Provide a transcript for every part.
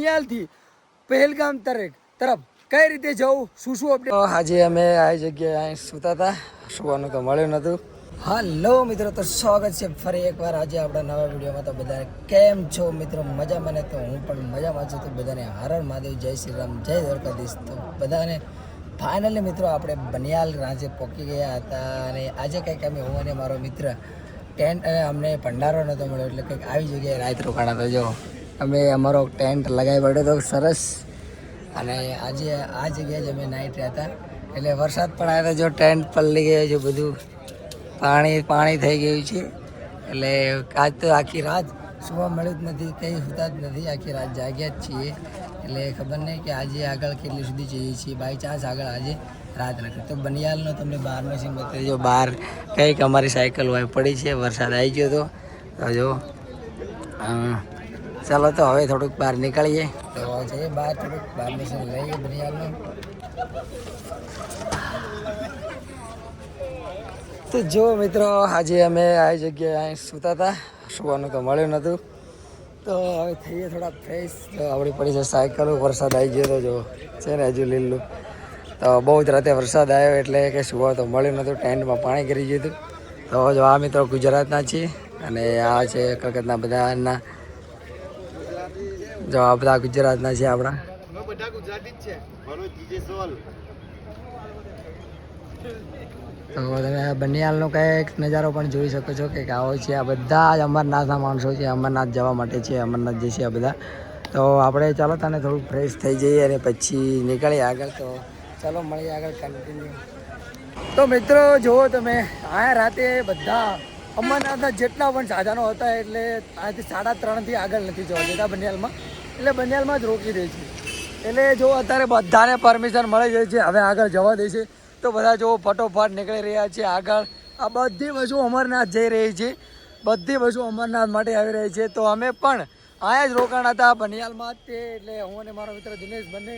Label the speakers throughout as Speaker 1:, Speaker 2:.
Speaker 1: થી પહેલગામ તરફ કઈ રીતે જવું, શું શું અપડેટ. આજે અમે આ જગ્યાએ સુતા હતા, સુવાનું તો મળ્યું નતું. હાલો મિત્રો, તો સ્વાગત છે ફરી એકવાર આજે આપણા નવા વિડીયોમાં. તો બધા કેમ છો મિત્રો? મજામાં ને? તો હું પણ મજામાં છું. તો બધાને હર હર મહાદેવ, જય શ્રી રામ, જય દ્વારકાધીશ. તો બધાને ફાઇનલી મિત્રો આપણે બનિયાલ રાજે પહોંચી ગયા હતા. અને આજે કંઈક અમે હું અને મારો મિત્ર ટેન્ટ અમને ભંડારો નહોતો મળ્યો, એટલે કંઈક આવી જગ્યાએ રાત રોકાણા. તો જો અમે અમારો ટેન્ટ લગાવી પડ્યો તો સરસ. અને આજે આ જગ્યાએ જ અમે નાઇટ રહ્યા હતા. એટલે વરસાદ પણ આવ્યો, જો ટેન્ટ પલળી ગયો છે, બધું પાણી થઈ ગયું છે. એટલે આજ તો આખી રાત સુવા મળ્યું જ નથી, કંઈ સુતા જ નથી, આખી રાત જાગ્યા જ છીએ. એટલે ખબર નહીં કે આજે આગળ કેટલી સુધી જઈએ છીએ. બાય ચાન્સ આગળ આજે રાત નથી તો બનિયાલનો તમને બહારનો સીન બતાવી. જો બહાર કંઈક અમારી સાયકલ હોય પડી છે, વરસાદ આવી ગયો તો જો ચાલો તો હવે થોડુંક બહાર નીકળીએ. તો જઈએ બહાર, થોડુંક બહારનું સીન લઈએ બનિયાલનું. તો જો મિત્રો આજે અમે આ જગ્યાએ સૂતા હતા, સુવાનું તો મળ્યું નહોતું. તો હવે થઈએ થોડા ફ્રેશ. તો આપણી પડી છે સાયકલો, વરસાદ આવી ગયો તો જો છે ને હજુ લીલું. તો બહુ જ રાતે વરસાદ આવ્યો એટલે કે સુવા તો મળ્યું નહોતું, ટેન્ટમાં પાણી કરી ગયું હતું. તો જો આ મિત્રો ગુજરાતના છીએ અને આ છે કલકત્તાના બધાના. જો આ બધા ગુજરાતના છે આપણા. તો તમે બનિયાલનો કંઈક નજારો પણ જોઈ શકો છો કે આવો છે. આ બધા જ અમરનાથના માણસો છે, અમરનાથ જવા માટે છે, અમરનાથ જે છે આ બધા. તો આપણે ચાલો તને થોડુંક ફ્રેશ થઈ જઈએ અને પછી નીકળીએ આગળ. તો ચાલો મળીએ આગળ કન્ટિન્યુ. તો મિત્રો જુઓ તમે, આ રાતે બધા અમરનાથના જેટલા પણ સાધનો હતા એટલે આથી 3:30 આગળ નથી જવા દેતા બનિયાલમાં. એટલે બનિયાલમાં જ રોકી દે છે. એટલે જો અત્યારે બધાને પરમિશન મળી જાય છે, હવે આગળ જવા દે છે. તો બધા જો ફટોફટ નીકળી રહ્યા છે આગળ. આ બધી વસ્તુ અમરનાથ જઈ રહી છે, બધી વસ્તુ અમરનાથ માટે આવી રહી છે. તો અમે પણ અહીંયા જ રોકાણ હતા બનિયાલમાં તે, એટલે હું અને મારો મિત્ર દિનેશ બંને.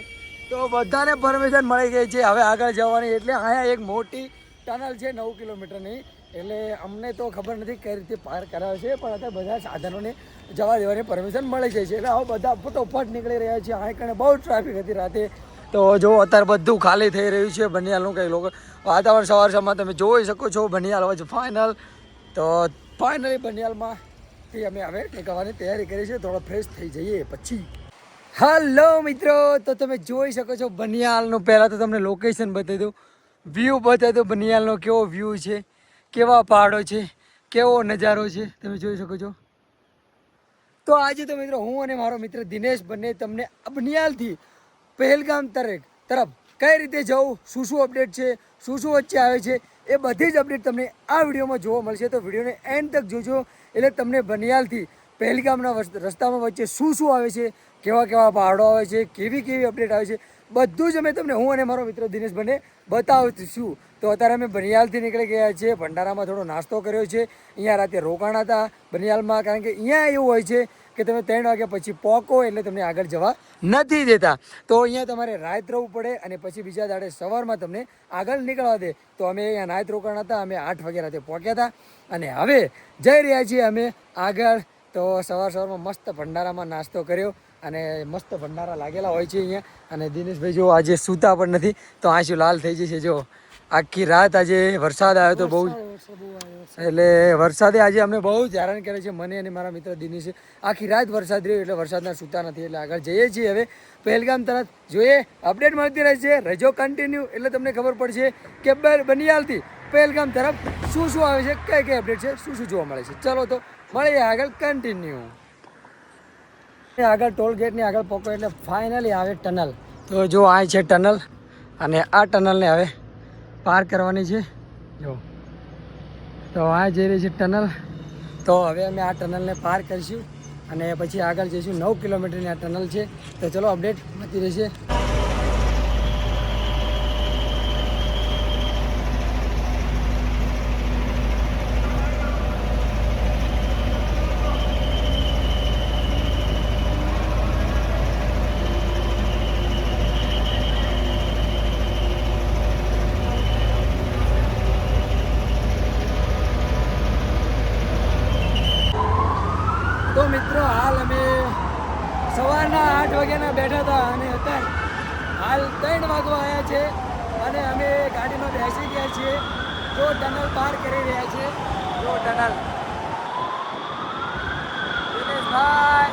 Speaker 1: તો બધાને પરમિશન મળી ગઈ છે હવે આગળ જવાની. એટલે અહીંયા એક મોટી ટનલ છે 9 કિલોમીટરની. એટલે અમને તો ખબર નથી કઈ રીતે પાર કરાવે છે, પણ અત્યારે બધા સાધનોને જવા દેવાની પરમિશન મળી જાય છે. એટલે હવે બધા ફટોફટ નીકળી રહ્યા છે. અહીં કણે બહુ ટ્રાફિક હતી રાતે. તો જો અત્યારે બધું ખાલી થઈ રહ્યું છે બનિયાલનું. કંઈ લોકો વાતાવરણ સવારમાં તમે જોઈ શકો છો. બનિયાલ હોય છે ફાઇનલ. તો ફાઇનલી બનિયાલમાંથી અમે હવે નીકળવાની તૈયારી કરી છે. થોડો ફ્રેશ થઈ જઈએ પછી. હલો મિત્રો, તો તમે જોઈ શકો છો બનિયાલનું. પહેલાં તો તમને લોકેશન બતાવી દઉં, વ્યૂ બતાવી દઉં બનિયાલનો. કેવો વ્યૂ છે, કેવા પહાડો છે, કેવો નજારો છે, તમે જોઈ શકો છો. તો આજે તો મિત્રો હું અને મારો મિત્ર દિનેશ બંને તમને બનિયાલથી પહેલગામ તરફ કઈ રીતે જવું, શું શું અપડેટ છે, શું શું વચ્ચે આવે છે, એ બધી જ અપડેટ તમને આ વિડીયોમાં જોવા મળશે. તો વિડીયોને એન્ડ તક જોજો, એટલે તમને બનિયાલથી પહેલગામના રસ્તામાં વચ્ચે શું શું આવે છે, કેવા કેવા પહાડો આવે છે, કેવી કેવી અપડેટ આવે છે, બધું જ અમે તમને હું અને મારો મિત્ર દિનેશ બંને બતાવીશું. તો અત્યારે અમે બનિયાલથી નીકળી ગયા છીએ. ભંડારામાં થોડો નાસ્તો કર્યો છે. અહીંયા રાતે રોકાણ હતા બનિયાલમાં, કારણ કે અહીંયા એવું હોય છે કે તમે 3 વાગ્યા પછી પહોંચો એટલે તમને આગળ જવા નથી દેતા. તો અહીંયા તમારે રાત રહેવું પડે અને પછી બીજા દાડે સવારમાં તમને આગળ નીકળવા દે. તો અમે અહીંયા રાત રોકાણ હતા. અમે 8 વાગ્યા રાતે પહોંચ્યા હતા અને હવે જઈ રહ્યા છીએ અમે આગળ. તો સવારમાં મસ્ત ભંડારામાં નાસ્તો કર્યો અને મસ્ત ભંડારા લાગેલા હોય છે અહીંયા. અને દિનેશભાઈ જો આજે સૂતા પણ નથી, તો આંસુ લાલ થઈ જશે. જો આખી રાત આજે વરસાદ આવ્યો તો બહુ, એટલે વરસાદે આજે અમને બહુ જ હેરાન કરે છે, મને અને મારા મિત્ર દિનેશે. આખી રાત વરસાદ રહ્યો એટલે વરસાદના સૂતા નથી. એટલે આગળ જઈએ છીએ હવે પહેલગામ તરફ. જોઈએ અપડેટ મળતી રહે છે, રહેજો કન્ટિન્યુ, એટલે તમને ખબર પડશે કે બનિયાલથી પહેલગામ તરફ શું શું આવે છે, કઈ કઈ અપડેટ છે, શું શું જોવા મળે છે. ચલો તો મળીએ આગળ કન્ટિન્યુ. આગળ ટોલ ગેટની આગળ પહોંચો એટલે ફાઇનલી આવે ટનલ. તો જો આ છે ટનલ અને આ ટનલને હવે પાર કરવાની છે. જો તો આ જઈ રહી છે ટનલ. તો હવે અમે આ ટનલને પાર કરીશું અને પછી આગળ જઈશું. 9 કિલોમીટરની આ ટનલ છે. તો ચલો અપડેટ મળતી રહેશે. તો મિત્રો હાલ અમે સવારના 8 વાગ્યાના ત્યાં બેઠા હતા અને અત્યારે હાલ 3 વાગવા આવ્યા છે અને અમે ગાડીમાં બેસી ગયા છીએ. જો ટનલ પાર કરી રહ્યા છે. જો ટનલ દિનેશભાઈ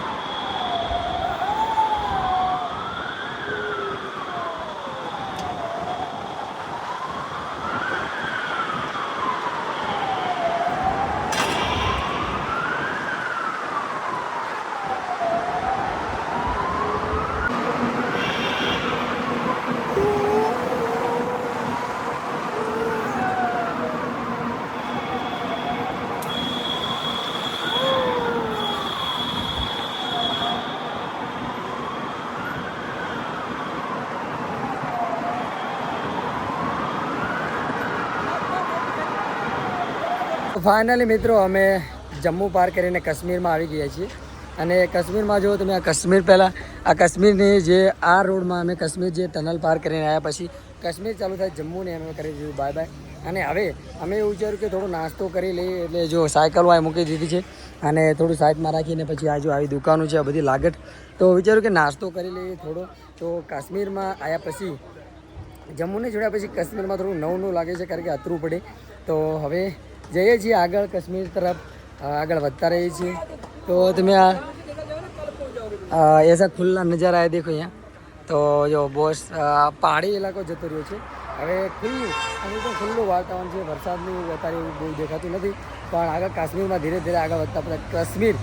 Speaker 1: ફાઇનલી મિત્રો અમે જમ્મુ પાર કરીને કાશ્મીરમાં આવી ગયા છીએ. અને કાશ્મીરમાં જો તમે આ કાશ્મીર પહેલાં આ કાશ્મીરની જે આ રોડમાં અમે કાશ્મીર જે ટનલ પાર કરીને આવ્યા પછી કાશ્મીર ચાલુ થાય જમ્મુને અમે કરી દીધું બાય બાય. અને હવે અમે એવું વિચાર્યું કે થોડો નાસ્તો કરી લઈએ. એટલે જો સાયકલ વાય મૂકી દીધી છે અને થોડું સાઈડમાં રાખીને પછી આ જો આવી દુકાનો છે આ બધી લાગત. તો વિચાર્યું કે નાસ્તો કરી લઈએ થોડો. તો કાશ્મીરમાં આવ્યા પછી જમ્મુને જોડ્યા પછી કાશ્મીરમાં થોડું નવું લાગે છે કારણ કે અતરું પડે. તો હવે જઈએ છીએ આગળ કાશ્મીર તરફ આગળ વધતા રહીએ છીએ. તો તમે આ એસા ખુલ્લા નજારા है देखो यहाँ. તો જો બોસ પહાડી ઇલાકો જતો રહ્યો છે. હવે ખુલ્લું વાતાવરણ છે. વરસાદનું અત્યારે એવું બહુ દેખાતું નથી પણ આગળ કાશ્મીરમાં ધીરે ધીરે આગળ વધતા પડે. કાશ્મીર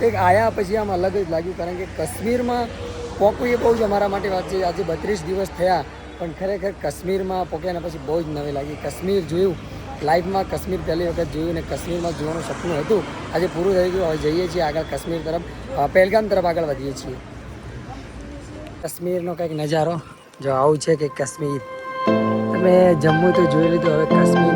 Speaker 1: એક આવ્યા પછી આમ અલગ જ લાગ્યું કારણ કે કાશ્મીરમાં પોકવું એ બહુ જ અમારા માટે વાત છે. આજે 32 દિવસ થયા પણ ખરેખર કાશ્મીરમાં પોક્યાના પછી બહુ જ નવી લાગી. કાશ્મીર જોયું લાઈફમાં, કાશ્મીર પહેલી વખત જોયું ને કાશ્મીરમાં જોવાનું સપનું હતું આજે પૂરું થઈ ગયું. હવે જઈએ છીએ આગળ કાશ્મીર તરફ, પહેલગામ તરફ આગળ વધીએ છીએ. કાશ્મીરનો કંઈક નજારો જો આવું છે કે કાશ્મીર તમે જમ્મુ તો જોઈ લીધું, હવે કાશ્મીર